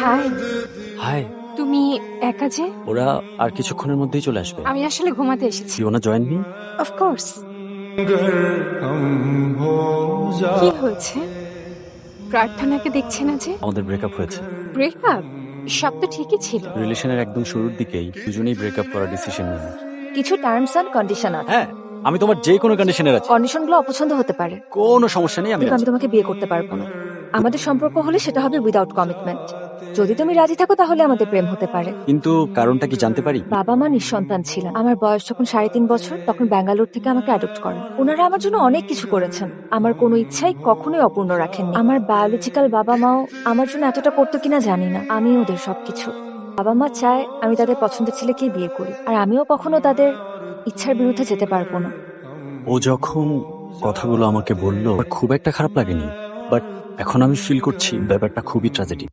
High, high. তুমি একা যে? ওরা আর কিছুক্ষণের মধ্যেই চলে আসবে। আমি আসলে ঘুমাতে এসেছি। You wanna join me? Of course. কি হয়েছে? প্রার্থনাকে দেখছে না যে? আমাদের ব্রেকআপ হয়েছে। ব্রেকআপ? সব তো ঠিকই ছিল। রিলেশনের একদম শুরুর দিকেই দুজনেই ব্রেকআপ করার ডিসিশন নিলাম। কিছু টার্মস এন্ড কন্ডিশন আছে। হ্যাঁ, আমি তোমার যে কোনো কন্ডিশনে আছি। কন্ডিশনগুলো অপছন্দ হতে পারে, কোনো সমস্যা নেই, আমি কিন্তু আমি রাজি। তোমাকে বিয়ে করতে পারবো না। আমাদের সম্পর্ক হলে সেটা হবে উইদাউট কমিটমেন্ট। যদি তুমি রাজি থাকো তাহলে আমাদের প্রেম হতে পারে। কিন্তু কারণটা কি জানতে পারি? বাবা মা নিঃসন্তান ছিলেন। আমার বয়স যখন 3.5 বছর তখন ব্যাঙ্গালোর থেকে আমাকে অ্যাডপ্ট করেন। ওনারা আমার জন্য অনেক কিছু করেছেন। আমার কোনো ইচ্ছাই কখনোই অপূর্ণ রাখেননি। আমার বায়োলজিক্যাল বাবা মাও আমার জন্য এতটা করতো কিনা জানি না, আমি ওদের সবকিছু। বাবা মা চায় আমি তাদের পছন্দের ছেলেকেই বিয়ে করি, আর আমিও কখনো তাদের ইচ্ছার বিরুদ্ধে যেতে পারবো না। ও যখন কথাগুলো আমাকে বললো, আমার খুব একটা খারাপ লাগেনি, বাট এখন আমি ফিল করছি ব্যাপারটা খুবই ট্র্যাজেডি।